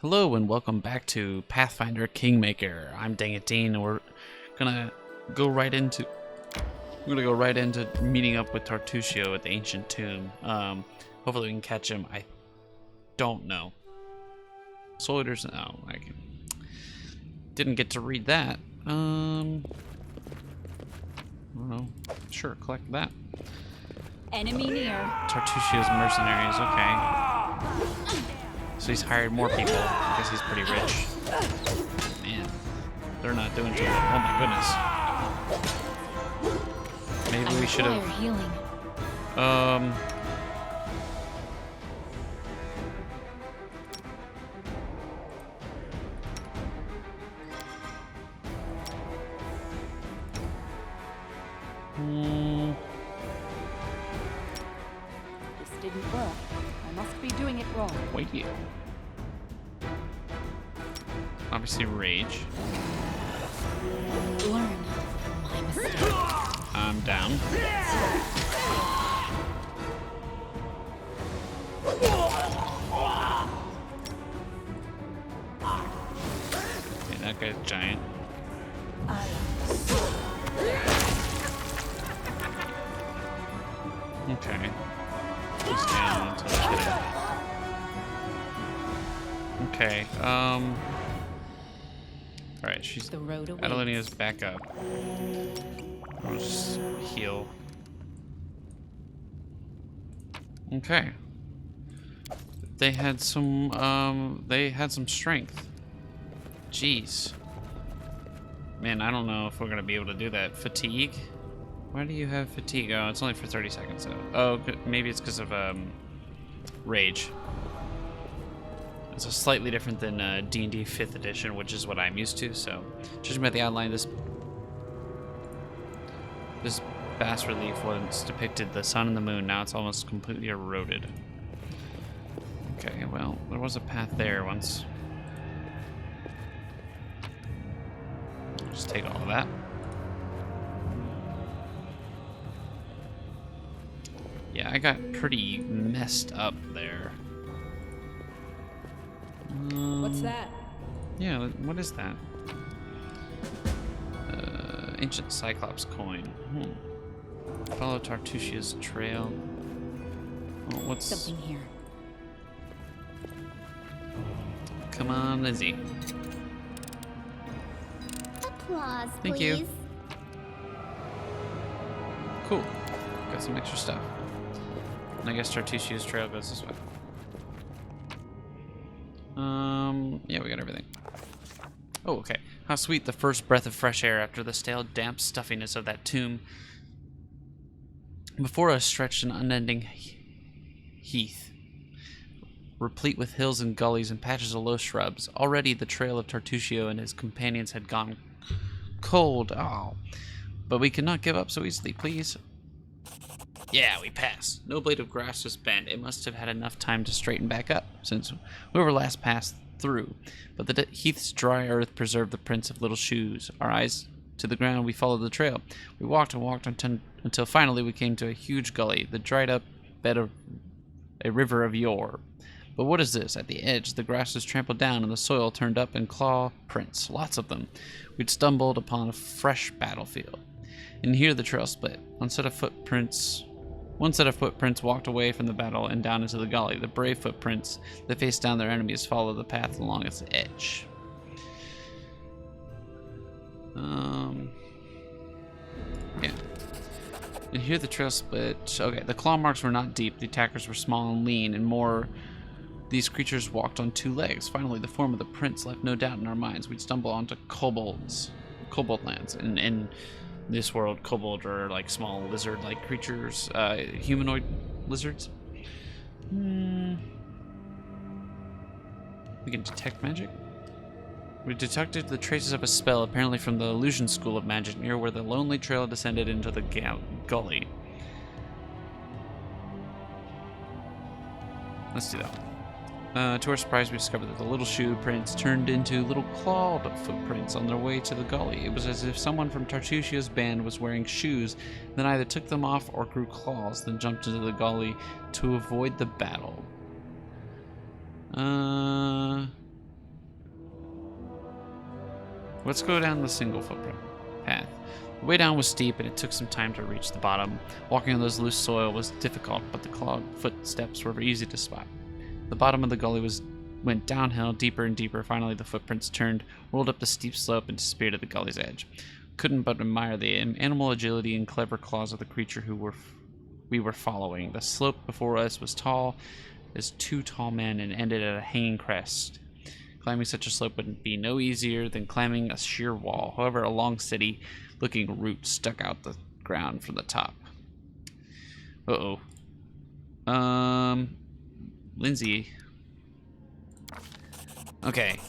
Hello and welcome back to Pathfinder Kingmaker. I'm Dang It Dean, and we're gonna go right into meeting up with Tartuccio at the ancient tomb. Hopefully we can catch him. I don't know. Soldiers, no, I didn't get to read that. I don't know. Sure, collect that. Enemy near. Tartuccio's mercenaries. Okay. So he's hired more people because he's pretty rich. Man, they're not doing too well. Oh my goodness. Maybe we should have. Healing. This didn't work. I must be doing it wrong. Wait here. Obviously, rage. Learn my mistake. I'm down. Okay, that guy's giant. Okay. He's down until I hit him. Okay, alright, she's... The road awaits. Adelinia's back up. I'll just heal. Okay. They had some strength. Jeez. Man, I don't know if we're gonna be able to do that. Fatigue? Why do you have fatigue? Oh, it's only for 30 seconds. Oh, maybe it's because of rage. It's slightly different than D&D 5th edition, which is what I'm used to. So, judging by the outline, this bas relief once depicted the sun and the moon. Now it's almost completely eroded. Okay, well, there was a path there once. Just take all of that. Yeah, I got pretty messed up there. What's that? Yeah, what is that? Ancient Cyclops coin. Follow Tartuccio's trail. Oh, what's... Something here. Come on, Lizzie. Applause, Thank please. you. Cool. Got some extra stuff. And I guess Tartuccio's trail goes this way. Yeah, we got everything. Oh, okay. How sweet the first breath of fresh air after the stale, damp stuffiness of that tomb. Before us stretched an unending heath, replete with hills and gullies and patches of low shrubs. Already the trail of Tartuccio and his companions had gone cold. Oh, but we cannot give up so easily, please. Yeah, we passed. No blade of grass was bent. It must have had enough time to straighten back up since we were last passed through. But the heath's dry earth preserved the prints of little shoes. Our eyes to the ground, we followed the trail. We walked and walked until finally we came to a huge gully, the dried up bed of a river of yore. But what is this? At the edge, the grass was trampled down and the soil turned up in claw prints, lots of them. We'd stumbled upon a fresh battlefield. And here the trail split. One set of footprints walked away from the battle and down into the gully. The brave footprints that faced down their enemies followed the path along its edge. Yeah. And here the trail split. Okay, the claw marks were not deep. The attackers were small and lean, and more... These creatures walked on two legs. Finally, the form of the prince left no doubt in our minds. We'd stumble onto kobold lands. In this world, kobold are like small lizard-like creatures, humanoid lizards. We can detect magic. We detected the traces of a spell, apparently from the illusion school of magic, near where the lonely trail descended into the gully. Let's do that. To our surprise, we discovered that the little shoe prints turned into little clawed footprints on their way to the gully. It was as if someone from Tartuccio's band was wearing shoes, then either took them off or grew claws, then jumped into the gully to avoid the battle. Let's go down the single footprint path. The way down was steep, and it took some time to reach the bottom. Walking on those loose soil was difficult, but the clawed footsteps were easy to spot. The bottom of the gully went downhill, deeper and deeper. Finally, the footprints turned, rolled up the steep slope, and disappeared at the gully's edge. Couldn't but admire the animal agility and clever claws of the creature we were following. The slope before us was tall as two tall men and ended at a hanging crest. Climbing such a slope would be no easier than climbing a sheer wall. However, a long, steady-looking root stuck out the ground from the top. Uh-oh. Lindsay. Okay.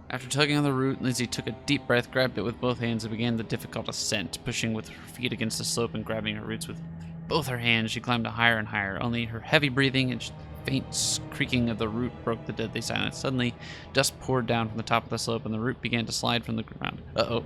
After tugging on the root, Lindsay took a deep breath, grabbed it with both hands, and began the difficult ascent. Pushing with her feet against the slope and grabbing her roots with both her hands, she climbed higher and higher. Only her heavy breathing and faint creaking of the root broke the deadly silence. Suddenly, dust poured down from the top of the slope, and the root began to slide from the ground. Uh-oh.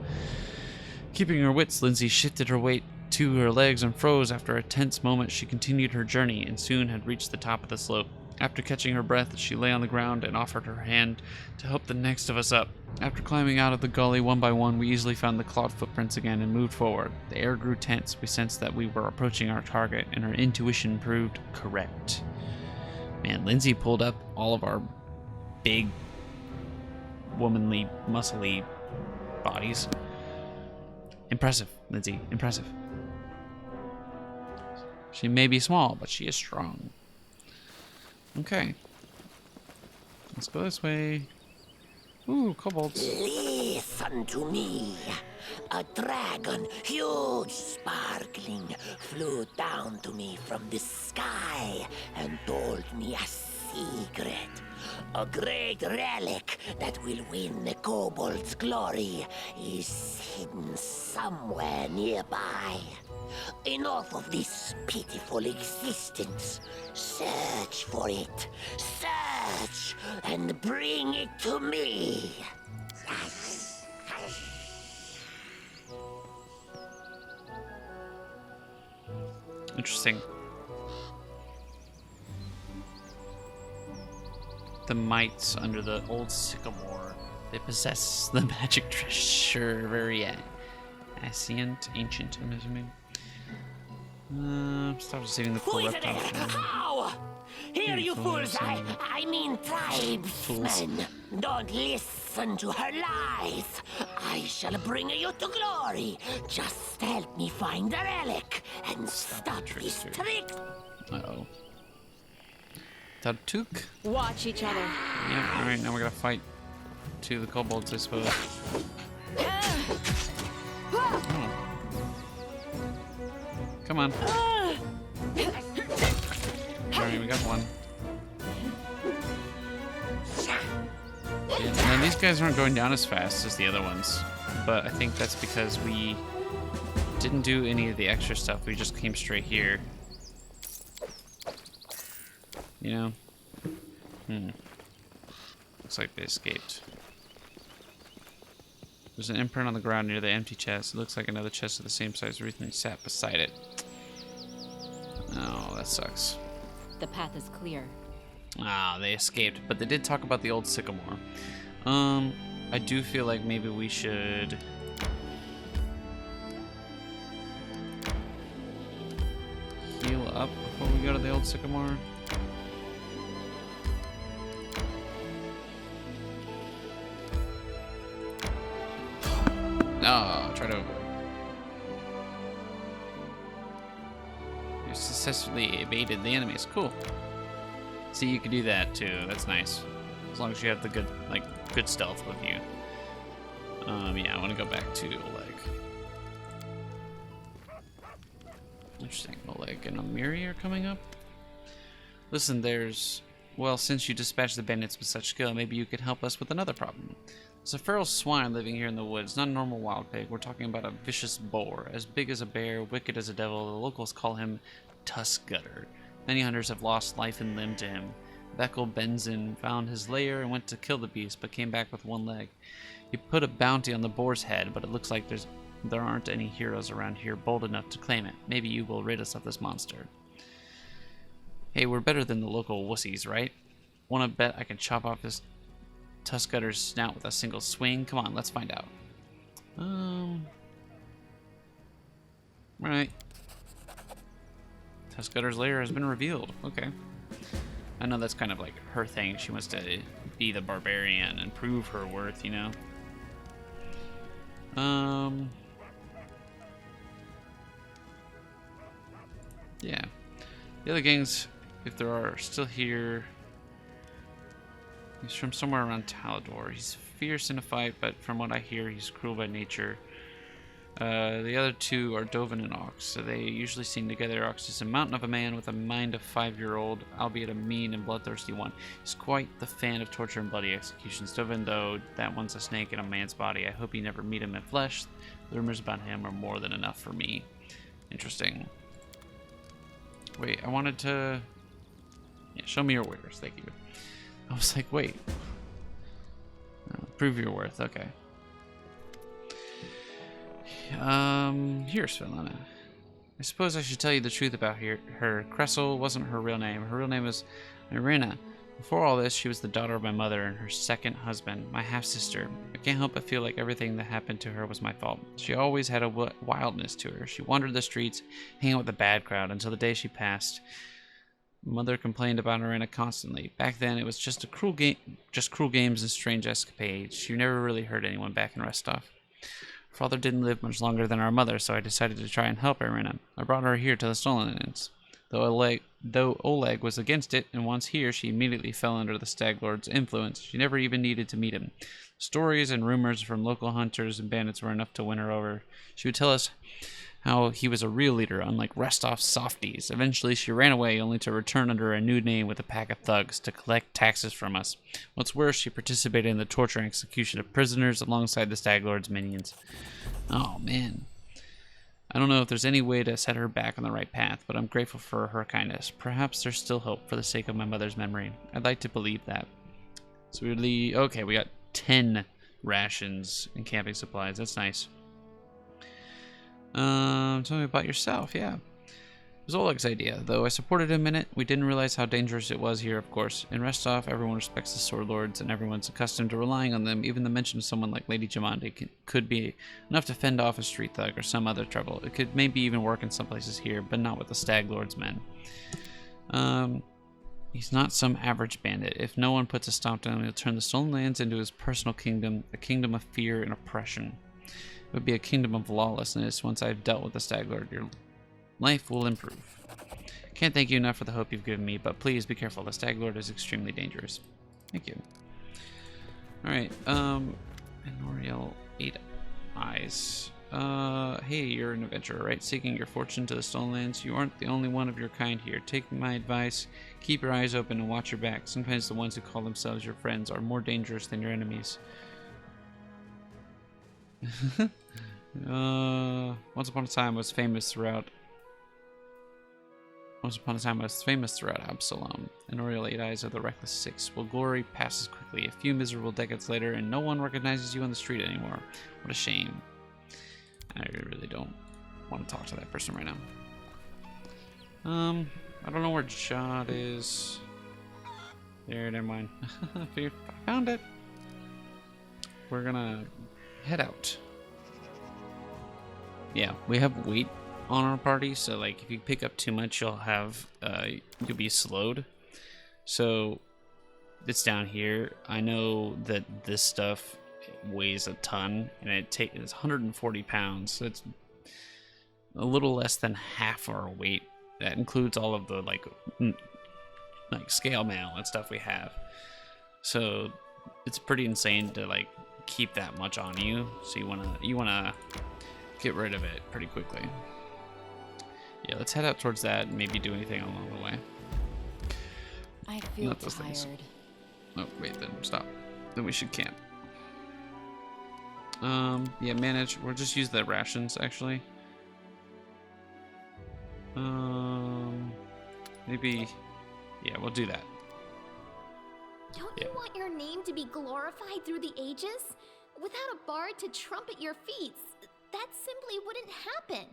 Keeping her wits, Lindsay shifted her weight to her legs and froze. After a tense moment, she continued her journey and soon had reached the top of the slope. After catching her breath, she lay on the ground and offered her hand to help the next of us up. After climbing out of the gully one by one, we easily found the clawed footprints again and moved forward. The air grew tense. We sensed that we were approaching our target, and our intuition proved correct. Man, Lindsay pulled up all of our big, womanly, muscly bodies. Impressive, Lindsay. Impressive. She may be small, but she is strong. Okay. Let's go this way. Ooh, kobolds. Listen to me. A dragon, huge, sparkling, flew down to me from the sky and told me a secret. A great relic that will win the kobold's glory is hidden somewhere nearby. Enough of this pitiful existence. Search for it. Search and bring it to me. Interesting. The mites under the old sycamore. They possess the magic treasure. Very ancient, I'm assuming. Stop receiving the Who cool is it? reptile. How? Here, you fools! I mean tribesmen. Don't listen to her lies. I shall bring you to glory. Just help me find the relic and stop this trick. Uh-oh. Tartuccio? Watch each other. Yeah, alright, now we're gonna fight to the kobolds, I suppose. Oh. Come on. Alright, we got one. And then these guys aren't going down as fast as the other ones, but I think that's because we didn't do any of the extra stuff. We just came straight here. You know? Looks like they escaped. There's an imprint on the ground near the empty chest. It looks like another chest of the same size recently sat beside it. Oh, that sucks. The path is clear. Ah, they escaped, but they did talk about the old sycamore. I do feel like maybe we should heal up before we go to the old sycamore. Oh, try to. You successfully evaded the enemies. Cool. See, you can do that too. That's nice. As long as you have the good stealth with you. Yeah, I want to go back to Oleg. Interesting. Oleg and Amiri are coming up. Listen, well, since you dispatched the bandits with such skill, maybe you could help us with another problem. There's a feral swine living here in the woods, not a normal wild pig. We're talking about a vicious boar, as big as a bear, wicked as a devil. The locals call him Tuskgutter. Many hunters have lost life and limb to him. Bekel Benzin found his lair and went to kill the beast, but came back with one leg. He put a bounty on the boar's head, but it looks like there aren't any heroes around here bold enough to claim it. Maybe you will rid us of this monster. Hey, we're better than the local wussies, right? Wanna bet I can chop off this Tuskgutter's snout with a single swing? Come on, let's find out. Right. Tuskgutter's lair has been revealed. Okay. I know that's kind of like her thing. She wants to be the barbarian and prove her worth, you know? Yeah. The other gangs, if there are still here, he's from somewhere around Talador. He's fierce in a fight, but from what I hear, he's cruel by nature. The other two are Dovin and Ox, so they usually sing together. Ox is a mountain of a man with a mind of 5-year-old, albeit a mean and bloodthirsty one. He's quite the fan of torture and bloody executions. Dovin, though, that one's a snake in a man's body. I hope you never meet him in flesh. The rumors about him are more than enough for me. Interesting. Wait, I wanted to... Yeah, show me your wares, thank you. I was like, wait. Prove your worth, okay. Here, Svelana. I suppose I should tell you the truth about her. Cressel wasn't her real name. Her real name was Irina. Before all this, she was the daughter of my mother and her second husband, my half-sister. I can't help but feel like everything that happened to her was my fault. She always had a wildness to her. She wandered the streets, hanging out with the bad crowd, until the day she passed. Mother complained about Irina constantly. Back then, it was just cruel games and strange escapades. She never really hurt anyone back in Restov. Father didn't live much longer than our mother, so I decided to try and help Irina. I brought her here to the Stolen Lands. Though Oleg was against it, and once here, she immediately fell under the Stag Lord's influence. She never even needed to meet him. Stories and rumors from local hunters and bandits were enough to win her over. She would tell us how he was a real leader, unlike Restov's softies. Eventually, she ran away, only to return under a new name with a pack of thugs to collect taxes from us. What's worse, she participated in the torture and execution of prisoners alongside the Stag Lord's minions. Oh, man. I don't know if there's any way to set her back on the right path, but I'm grateful for her kindness. Perhaps there's still hope for the sake of my mother's memory. I'd like to believe that. So okay, we got 10 rations and camping supplies. That's nice. Tell me about yourself. Yeah. It was Oleg's idea, though I supported him in it. We didn't realize how dangerous it was here, of course. In Restov, everyone respects the sword lords, and everyone's accustomed to relying on them. Even the mention of someone like Lady Jamandi could be enough to fend off a street thug or some other trouble. It could maybe even work in some places here, but not with the Stag Lord's men. He's not some average bandit. If no one puts a stop to him, he'll turn the Stolen Lands into his personal kingdom, a kingdom of fear and oppression. It would be a kingdom of lawlessness. Once I've dealt with the Stag Lord, your life will improve. Can't thank you enough for the hope you've given me, but please be careful. The Stag Lord is extremely dangerous. Thank you. Alright, Enoriel 8 Eyes. Hey, you're an adventurer, right? Seeking your fortune to the Stolen Lands. You aren't the only one of your kind here. Take my advice. Keep your eyes open and watch your back. Sometimes the ones who call themselves your friends are more dangerous than your enemies. Once upon a time I was famous throughout Absalom. And Oriel 8 Eyes are the reckless 6. Well, glory passes quickly. A few miserable decades later, and no one recognizes you on the street anymore. What a shame. I really don't want to talk to that person right now. I don't know where Jod is. There, never mind. I found it. We're gonna head out. Yeah, we have weight on our party, so like if you pick up too much, you'll be slowed. So it's down here. I know that this stuff weighs a ton, and it's 140 pounds, so it's a little less than half our weight. That includes all of the like scale mail and stuff we have. So it's pretty insane to like keep that much on you. So you wanna get rid of it pretty quickly. Yeah, let's head out towards that and maybe do anything along the way. I feel tired. Oh, wait, then stop. Then we should camp. Yeah, manage. We'll just use the rations, actually. Maybe... Yeah, we'll do that. Don't you want your name to be glorified through the ages? Without a bard to trumpet your feats, that simply wouldn't happen.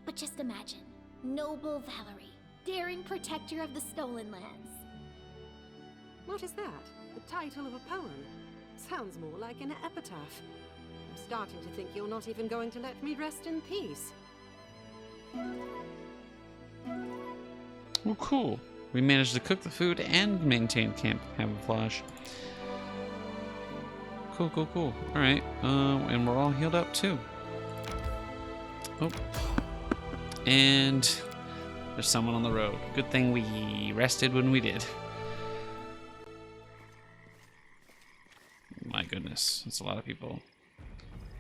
But just imagine, noble Valerie, daring protector of the Stolen Lands. What is that? The title of a poem? Sounds more like an epitaph. I'm starting to think you're not even going to let me rest in peace. Well, cool. We managed to cook the food and maintain camp camouflage. Cool, cool, cool. Alright, and we're all healed up too. Oh. And there's someone on the road. Good thing we rested when we did. My goodness, that's a lot of people.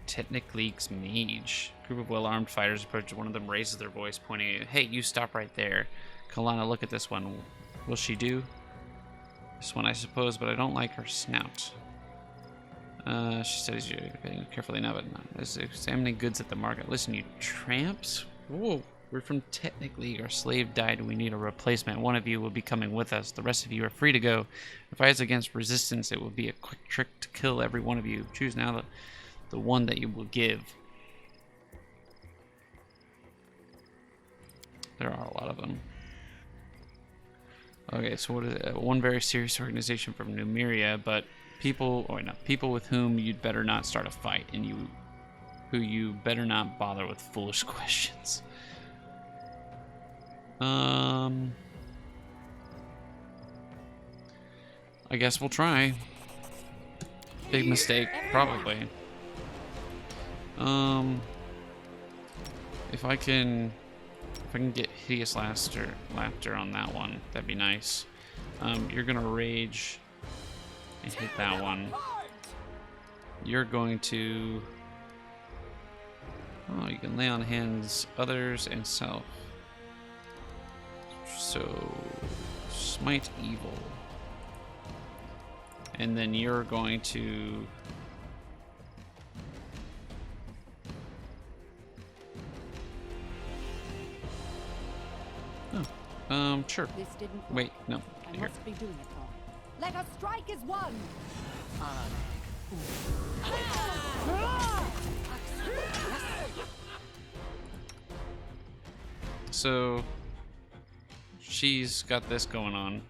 Technicleek's mage. Group of well-armed fighters approach. One of them raises their voice, pointing at, "Hey, you stop right there. Kalana, look at this one. Will she do? This one, I suppose, but I don't like her snout." She studies you carefully now, but is examining goods at the market. "Listen, you tramps. Whoa, we're from Technicleek. Our slave died and we need a replacement. One of you will be coming with us. The rest of you are free to go. If I is against resistance, it will be a quick trick to kill every one of you. Choose now the one that you will give." There are a lot of them. Okay, so what is it? One very serious organization from Numeria, but people with whom you'd better not start a fight, and who you better not bother with foolish questions. I guess we'll try. Big mistake, probably. If I can get hideous laughter on that one, that'd be nice. You're gonna rage and hit that one. You're going to... Oh, you can lay on hands, others, and self. So, smite evil. And then you're going to... Oh, sure. This didn't work. Wait, no. I Here. must be doing it wrong. Let us strike as one. So she's got this going on,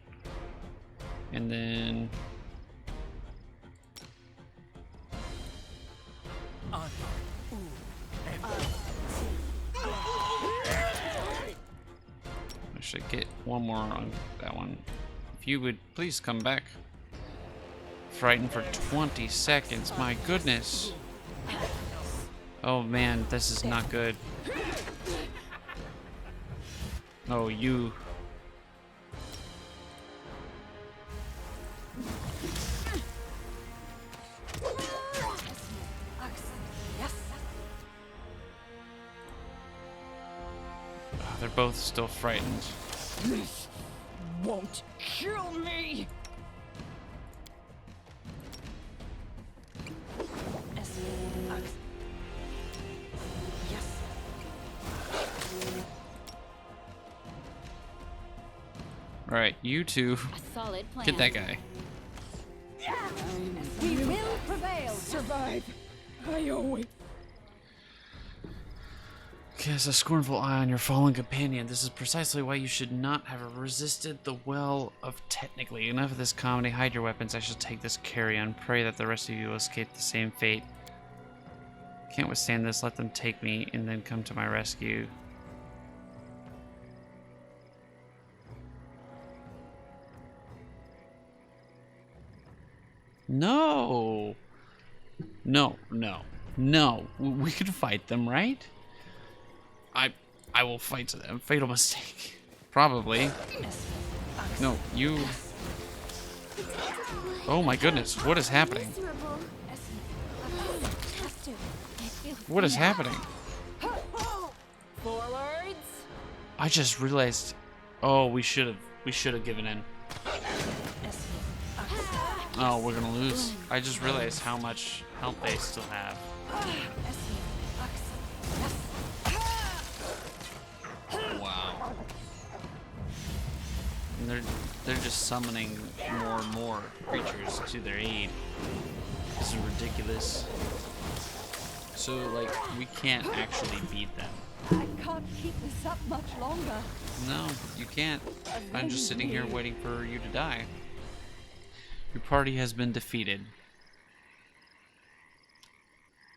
and then I should get one more on that one. If you would please come back. Frightened for 20 seconds, my goodness. Oh man, this is not good. Oh, you. Oh, they're both still frightened. This won't kill me. Alright, you two, A solid plan. get that guy. We will prevail. Survive. I owe it. Cast a scornful eye on your fallen companion. This is precisely why you should not have resisted the well of technically. Enough of this comedy. Hide your weapons. I shall take this carrion. Pray that the rest of you will escape the same fate. Can't withstand this. Let them take me and then come to my rescue. No. No, no, no. We could fight them, right? I will fight them. Fatal mistake. Probably. No, you... Oh my goodness, what is happening? Miserable. What is happening? Forwards. I just realized... Oh, we should have given in. Oh, we're gonna lose. I just realized how much health they still have. Wow. And they're just summoning more and more creatures to their aid. This is ridiculous. So like we can't actually beat them. I can't keep this up much longer. No, you can't. I'm just sitting here waiting for you to die. Your party has been defeated.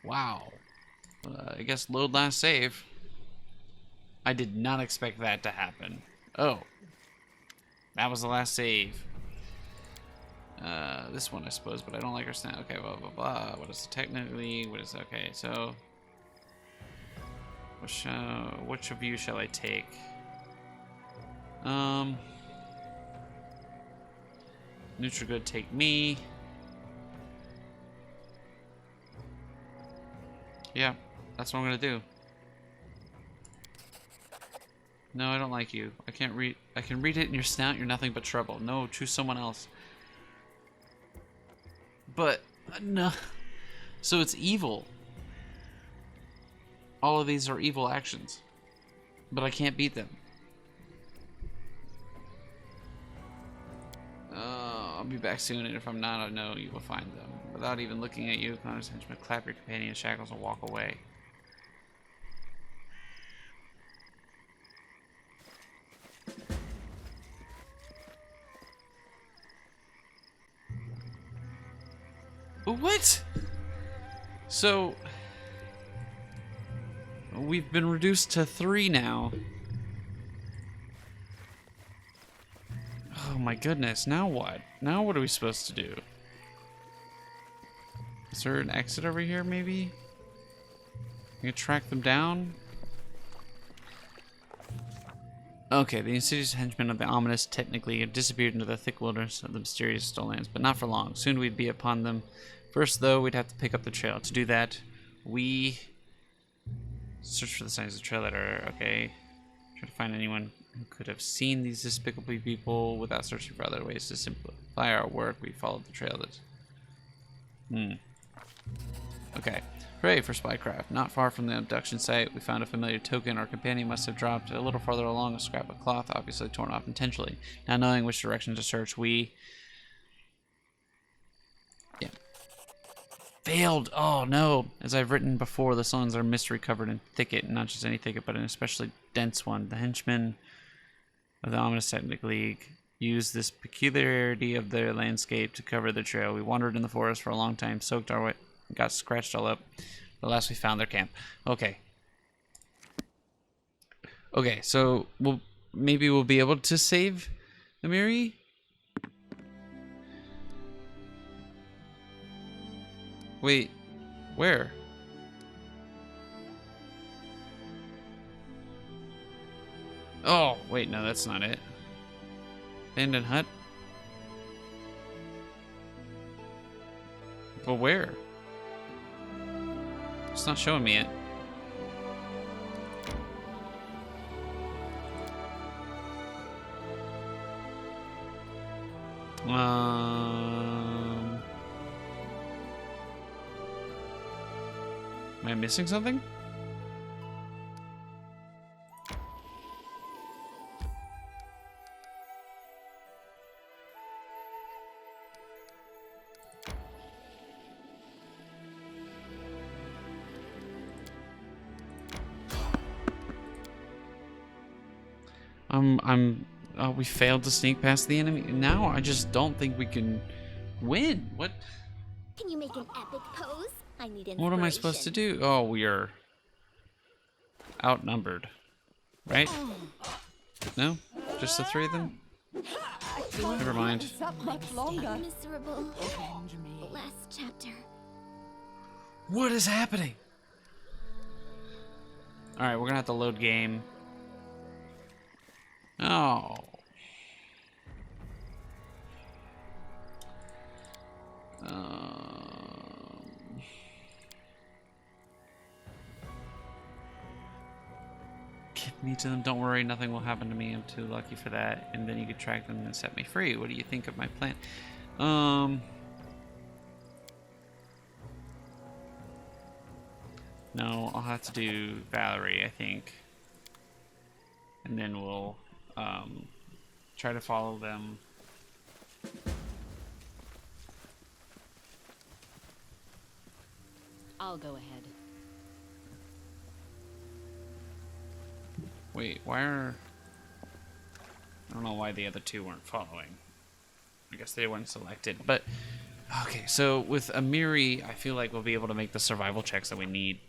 Wow. I guess load last save. I did not expect that to happen. Oh. That was the last save. This one, I suppose, but I don't like our snap. Okay, blah, blah, blah. What is it technically? What is... Okay, so... Which of you shall I take? Neutral good, take me. Yeah, that's what I'm gonna do. No, I don't like you. I can't read. I can read it in your snout. You're nothing but trouble. No, choose someone else. But no. So it's evil. All of these are evil actions, but I can't beat them. I'll be back soon, and if I'm not, I know you will find them. Without even looking at you, Connor's henchman clap your companion's shackles and walk away. What? So we've been reduced to 3 now. Oh my goodness, now what? Now what are we supposed to do? Is there an exit over here, maybe? We can track them down? Okay, the insidious henchmen of the ominous technically have disappeared into the thick wilderness of the mysterious Stonelands, but not for long. Soon we'd be upon them. First, though, we'd have to pick up the trail. To do that, we search for the signs of the trail that are okay. Try to find anyone who could have seen these despicable people without searching for other ways to simplify our work. We followed the trail that... Okay. Hooray for spycraft. Not far from the abduction site, we found a familiar token our companion must have dropped a little farther along, a scrap of cloth, obviously torn off intentionally. Not knowing which direction to search, we... Yeah. Failed! Oh no! As I've written before, the songs are mystery covered in thicket, and not just any thicket, but an especially dense one. The henchmen of the ominous technic league used this peculiarity of their landscape to cover the trail. We wandered in the forest for a long time, soaked our way, got scratched all up. But last we found their camp. Okay. Okay, so maybe we'll be able to save Amiri? Wait, where? Oh, wait, no, that's not it. Abandoned hut? But where? It's not showing me it. Am I missing something? Oh, we failed to sneak past the enemy. Now I just don't think we can win. What? Can you make an epic pose? I need inspiration. What am I supposed to do? Oh, we are outnumbered, right? No? Just the 3 of them? Never mind. Much longer. Miserable. Last chapter. What is happening? Alright, we're gonna have to load game. Oh. Get me to them. Don't worry, nothing will happen to me. I'm too lucky for that. And then you could track them and set me free. What do you think of my plan? No, I'll have to do Valerie, I think. And then we'll try to follow them. I'll go ahead. Wait, why are... I don't know why the other 2 weren't following. I guess they weren't selected, but Okay, so with Amiri, I feel like we'll be able to make the survival checks that we need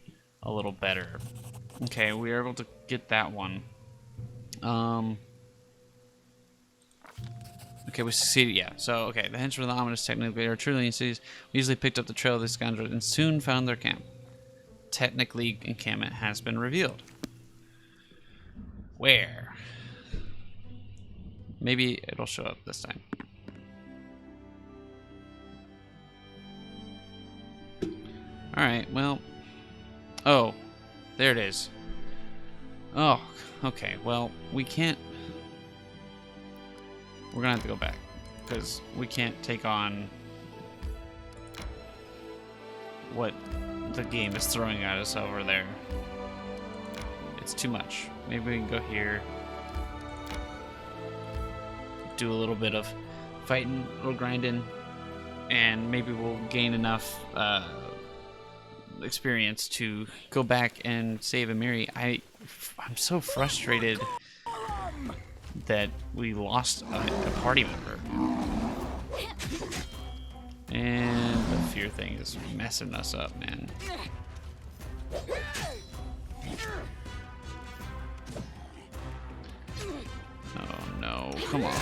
a little better. Okay, we are able to get that one. Okay, we succeeded, yeah. So, okay, the henchmen of the ominous technically are truly in cities. We easily picked up the trail of these scoundrels and soon found their camp. Technically, encampment has been revealed. Where? Maybe it'll show up this time. Alright, well. Oh, there it is. Oh, okay, well, we can't. We're gonna have to go back. Because we can't take on what the game is throwing at us over there. It's too much. Maybe we can go here. Do a little bit of fighting, a little grinding, and maybe we'll gain enough experience to go back and save Amiri. I'm so frustrated that we lost a party member. And the fear thing is messing us up, man. Oh no, come on.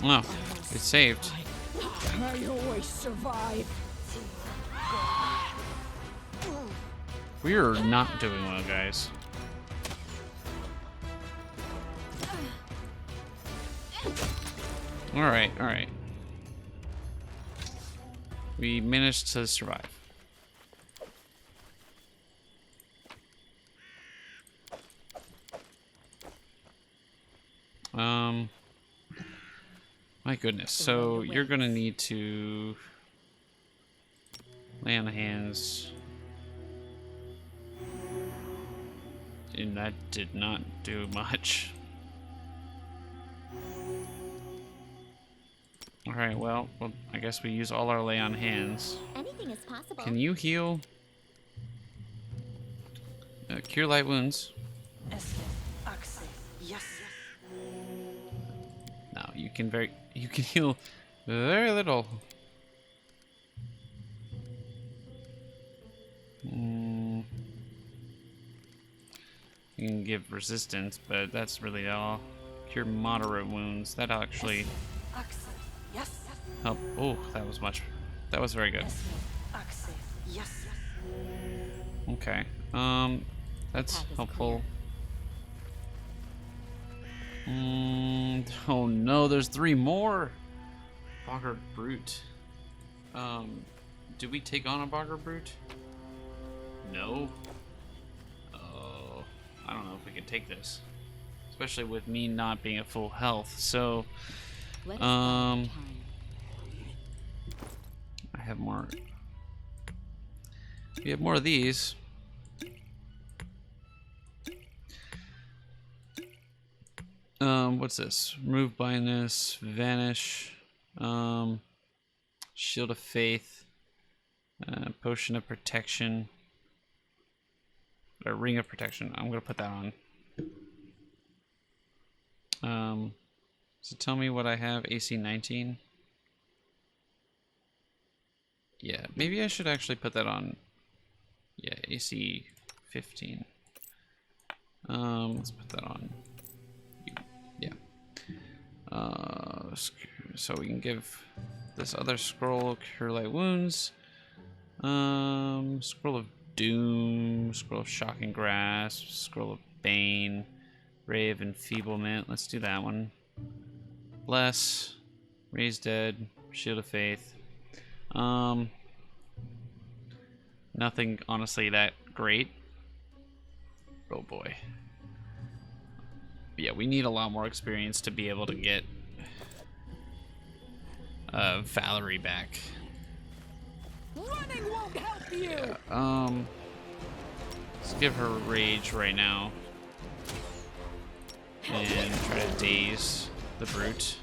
Oh, it's saved. I always survive. We are not doing well, guys. Alright, alright. We managed to survive. My goodness. So you're gonna need to lay on the hands. And that did not do much. Alright, well, I guess we use all our lay on hands. Anything is possible. Can you heal? Cure light wounds. No, you can heal very little. You can give resistance, but that's really all. Cure moderate wounds. That'll actually help. Oh, that was very good. Okay. That's helpful. Oh no, there's 3 more. Boggart Brute. Do we take on a Boggart Brute? No. Oh, I don't know if we can take this, especially with me not being at full health. So, I have more. We have more of these. What's this? Remove blindness, vanish, shield of faith, potion of protection, or ring of protection. I'm gonna put that on. So tell me what I have. AC 19. Yeah, maybe I should actually put that on. Yeah, AC 15. Let's put that on. Yeah. So we can give this other scroll cure light wounds. Scroll of doom, scroll of shocking grasp, scroll of bane, ray of enfeeblement. Let's do that one. Bless, raise dead, shield of faith. Nothing honestly that great. Oh boy. Yeah, we need a lot more experience to be able to get Valerie back. Running won't help you. Yeah, let's give her rage right now. And try to daze the brute.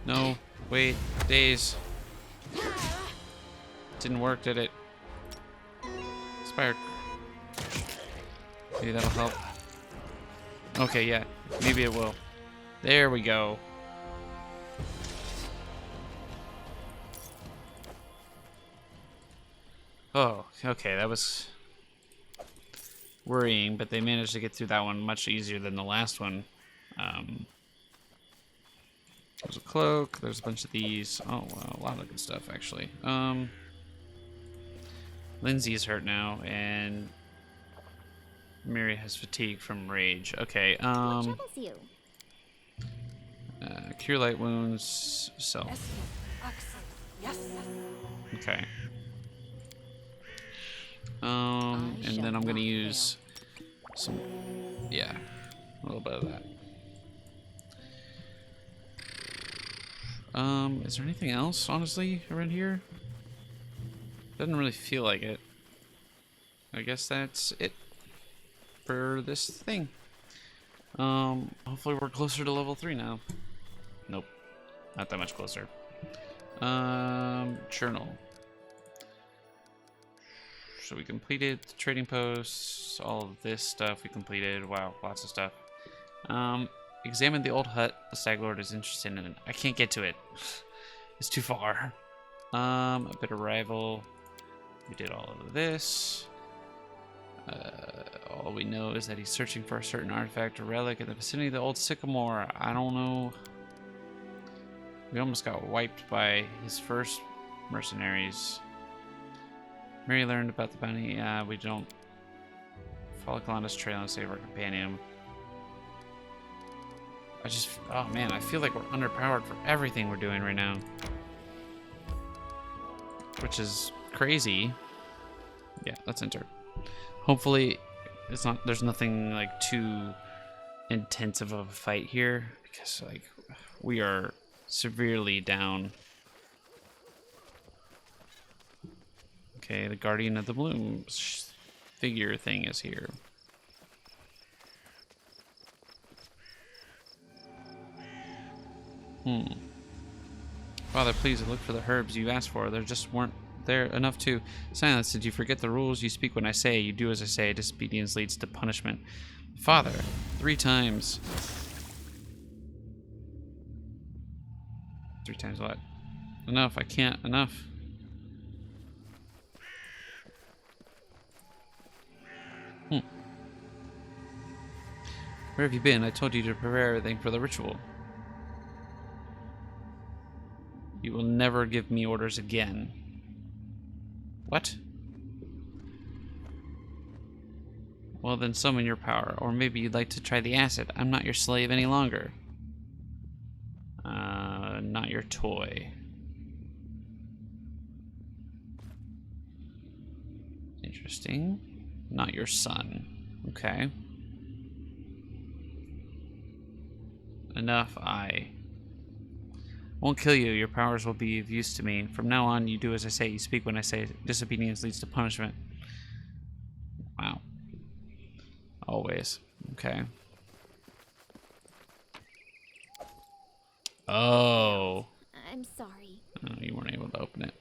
No, wait, daze. Didn't work, did it? Inspired. Maybe that'll help. Okay, yeah. Maybe it will. There we go. Oh, okay. That was worrying, but they managed to get through that one much easier than the last one. There's a cloak. There's a bunch of these. Oh, wow. A lot of good stuff, actually. Lindsay's hurt now, and Mary has fatigue from rage. Okay, What troubles you? cure light wounds, self. Yes. Okay. And then I'm gonna use some, yeah, a little bit of that. Is there anything else, honestly, around here? Doesn't really feel like it. I guess that's it for this thing. Hopefully we're closer to level 3 now. Nope, not that much closer. Journal. So we completed the trading posts, all of this stuff we completed. Wow, lots of stuff. Examine the old hut the Stag Lord is interested in. I can't get to it. It's too far. A bit of rival. We did all of this. All we know is that he's searching for a certain artifact or relic in the vicinity of the old sycamore. I don't know. We almost got wiped by his first mercenaries. Mary learned about the bounty. We don't follow Calanda's trail and save our companion. Oh man, I feel like we're underpowered for everything we're doing right now. Which is crazy. Yeah, let's enter. Hopefully, there's nothing like too intensive of a fight here, because like we are severely down. Okay, the Guardian of the Bloom figure thing is here. Father, please look for the herbs you asked for. There just weren't there enough to silence. Did you forget the rules? You speak when I say, you do as I say. Disobedience leads to punishment. Father, 3 times. 3 times what? Enough, I can't. Enough. Where have you been? I told you to prepare everything for the ritual. You will never give me orders again. What? Well, then summon your power. Or maybe you'd like to try the acid. I'm not your slave any longer. Not your toy. Interesting. Not your son. Okay. Enough, I won't kill you. Your powers will be of use to me. From now on, you do as I say. You speak when I say. Disobedience leads to punishment. Wow. Always. Okay. Oh. I'm sorry. Oh, you weren't able to open it.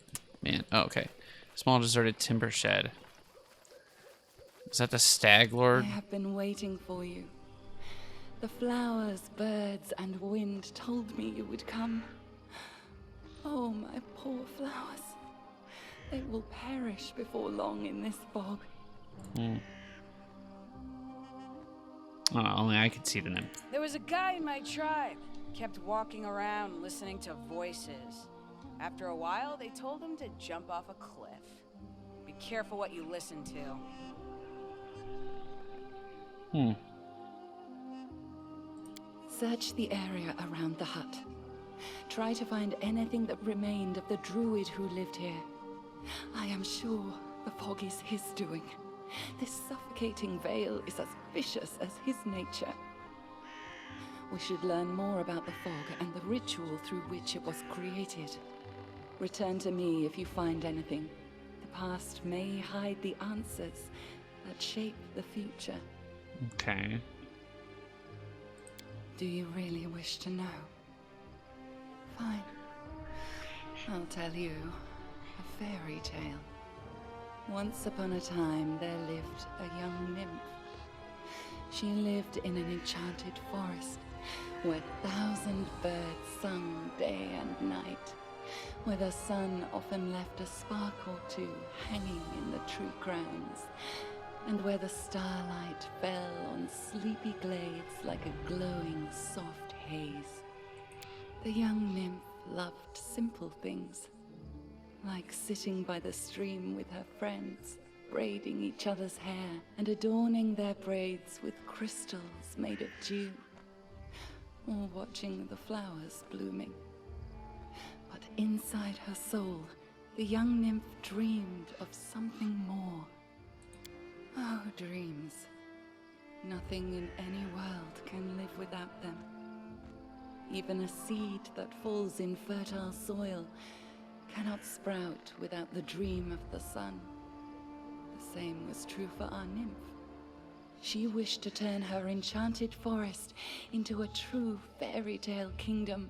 Man. Oh, okay. Small deserted timber shed. Is that the Stag Lord? I have been waiting for you. The flowers, birds, and wind told me you would come. Oh, my poor flowers. They will perish before long in this bog. Oh, only I could see the nymph. There was a guy in my tribe. Kept walking around listening to voices. After a while, they told him to jump off a cliff. Be careful what you listen to. Search the area around the hut. Try to find anything that remained of the druid who lived here. I am sure the fog is his doing. This suffocating veil is as vicious as his nature. We should learn more about the fog and the ritual through which it was created. Return to me if you find anything. The past may hide the answers that shape the future. Okay. Do you really wish to know? Fine. I'll tell you. A fairy tale. Once upon a time, there lived a young nymph. She lived in an enchanted forest, where 1,000 birds sung day and night, where the sun often left a spark or two hanging in the tree crowns, and where the starlight fell on sleepy glades like a glowing soft haze. The young nymph loved simple things, like sitting by the stream with her friends, braiding each other's hair and adorning their braids with crystals made of dew, or watching the flowers blooming. But inside her soul, the young nymph dreamed of something more. Oh, dreams. Nothing in any world can live without them. Even a seed that falls in fertile soil cannot sprout without the dream of the sun. The same was true for our nymph. She wished to turn her enchanted forest into a true fairy tale kingdom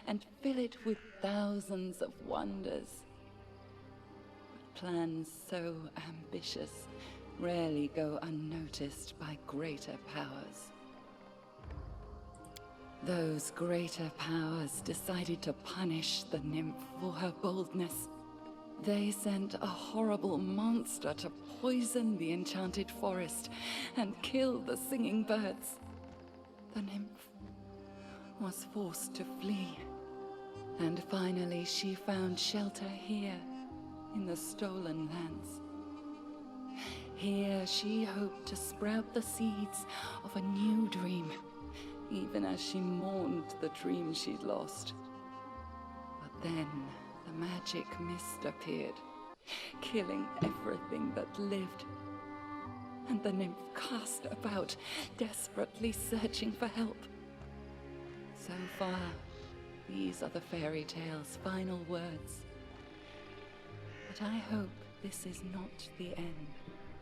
and fill it with thousands of wonders. But plans so ambitious rarely go unnoticed by greater powers. Those greater powers decided to punish the nymph for her boldness. They sent a horrible monster to poison the enchanted forest and kill the singing birds. The nymph was forced to flee, and finally she found shelter here in the stolen lands. Here she hoped to sprout the seeds of a new dream, even as she mourned the dream she'd lost. But then the magic mist appeared, killing everything that lived. And the nymph cast about, desperately searching for help. So far, these are the fairy tale's final words. But I hope this is not the end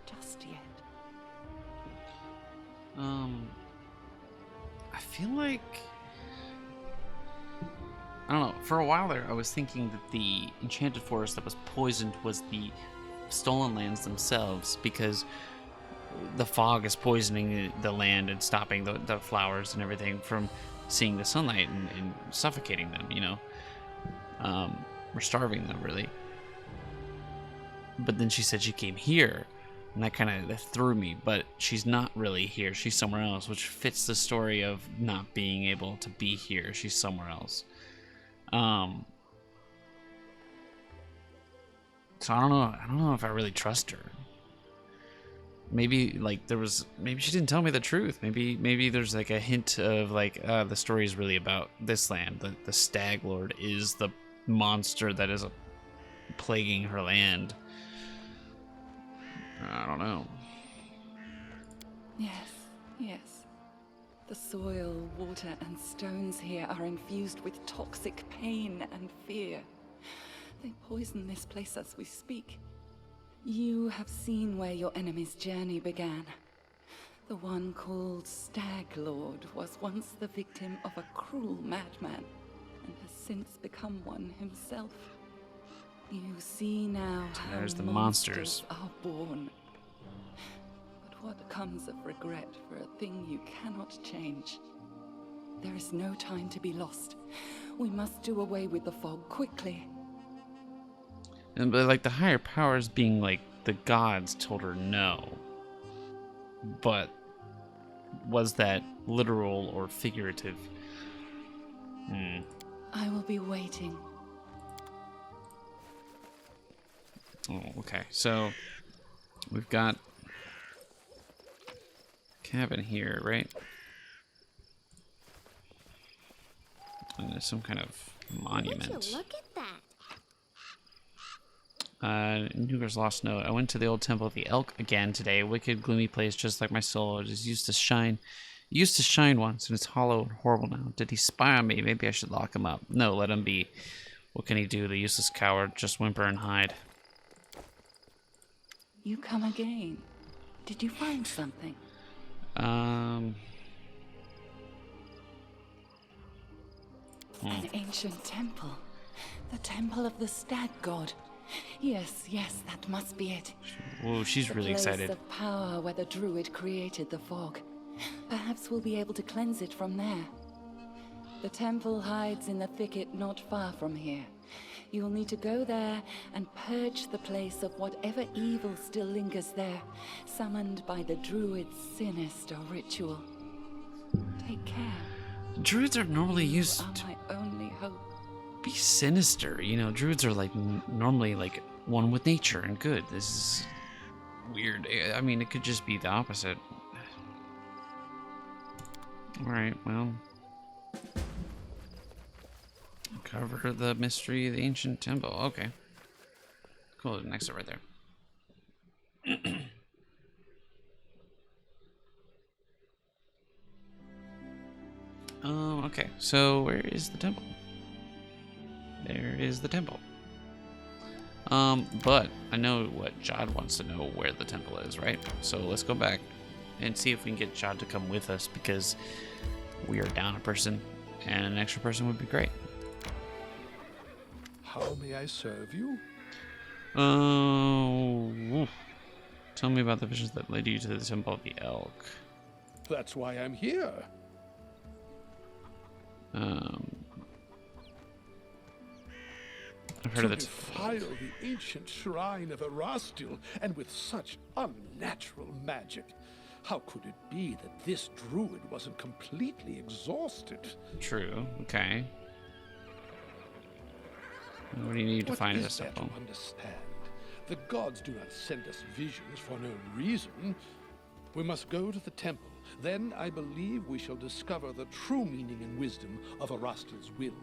just yet. I feel like, I don't know, for a while there I was thinking that the enchanted forest that was poisoned was the stolen lands themselves, because the fog is poisoning the land and stopping the flowers and everything from seeing the sunlight and suffocating them, you know, or starving them, really. But then she said she came here, and that kind of threw me. But she's not really here. She's somewhere else, which fits the story of not being able to be here. She's somewhere else. So I don't know. I don't know if I really trust her. Maybe maybe she didn't tell me the truth. Maybe there's like a hint of like the story is really about this land. The Stag Lord is the monster that is plaguing her land. I don't know. Yes. The soil, water, and stones here are infused with toxic pain and fear. They poison this place as we speak. You have seen where your enemy's journey began. The one called Stag Lord was once the victim of a cruel madman, and has since become one himself. You see now how There's the monsters are born. But what comes of regret for a thing you cannot change? There is no time to be lost. We must do away with the fog quickly. But like the higher powers being like the gods told her no. But was that literal or figurative? I will be waiting. Oh, okay. So we've got cabin here, right? And there's some kind of monument. Would you look at that? Nugar's lost note. I went to the old temple of the Elk again today. Wicked, gloomy place, just like my soul. It used to shine. It used to shine once, and it's hollow and horrible now. Did he spy on me? Maybe I should lock him up. No, let him be. What can he do? The useless coward. Just whimper and hide. You come again. Did you find something? Hmm. An ancient temple. The temple of the Stag God. Yes, yes, that must be it. Whoa, she's really The place excited. of power where the druid created the fog. Perhaps we'll be able to cleanse it from there. The temple hides in the thicket not far from here. You'll need to go there and purge the place of whatever evil still lingers there, summoned by the druid's sinister ritual. Take care. Druids are normally You used are to my only hope. be sinister. You know, druids are like normally like one with nature and good. This is weird. I mean, it could just be the opposite. Alright, well. Cover the mystery of the ancient temple. Okay. Cool, next up right there. Okay, so where is the temple? There is the temple. But I know what Jod wants to know where the temple is, right? So let's go back and see if we can get Jod to come with us, because we are down a person and an extra person would be great. How may I serve you? Oh, tell me about the visions that led you to the temple of the elk. That's why I'm here. I've heard To of it. defile the ancient shrine of Erastil, and with such unnatural magic. How could it be that this druid wasn't completely exhausted? True. Okay. What do you need to find What this is there temple? to understand? The gods do not send us visions for no reason. We must go to the temple. Then I believe we shall discover the true meaning and wisdom of Erastil's will.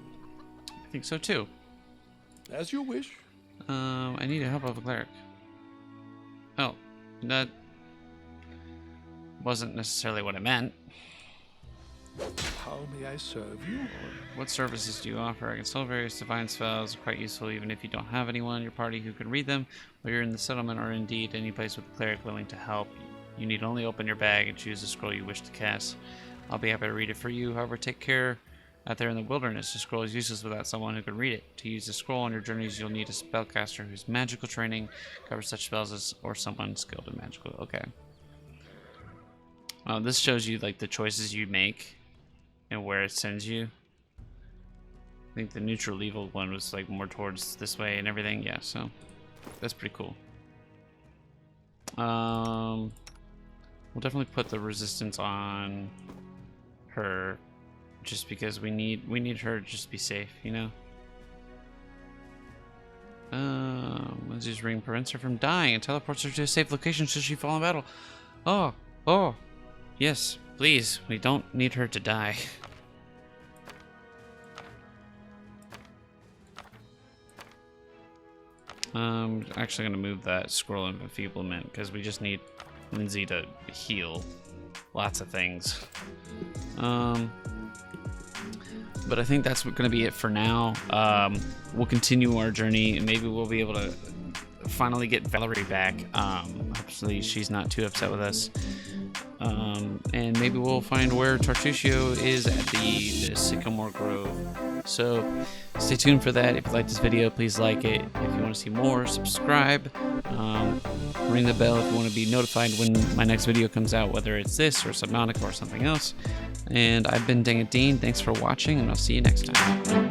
I think so too. As you wish. I need the help of a cleric. Oh, that wasn't necessarily what I meant. How may I serve you? What services do you offer? I can sell various divine spells, quite useful even if you don't have anyone in your party who can read them, or you're in the settlement, or indeed any place with a cleric willing to help. You need only open your bag and choose the scroll you wish to cast. I'll be happy to read it for you. However, take care out there in the wilderness. The scroll is useless without someone who can read it. To use the scroll on your journeys, you'll need a spellcaster whose magical training covers such spells as, or someone skilled in magical. Okay. This shows you like the choices you make and where it sends you. I think the neutral evil one was like more towards this way and everything. Yeah, so that's pretty cool. We'll definitely put the resistance on her, just because we need her to just be safe, you know. Lindsay's ring prevents her from dying and teleports her to a safe location should she fall in battle. Oh, yes, please. We don't need her to die. Actually gonna move that scroll of enfeeblement because we just need Lindsay to heal lots of things. But I think that's going to be it for now. We'll continue our journey and maybe we'll be able to finally get Valerie back. Hopefully she's not too upset with us. And maybe we'll find where Tartuccio is at the Sycamore Grove. So stay tuned for that. If you like this video, please like it. If you want to see more, subscribe. Ring the bell if you want to be notified when my next video comes out, whether it's this or Subnautica or something else. And I've been Dang It Dean. Thanks for watching, and I'll see you next time.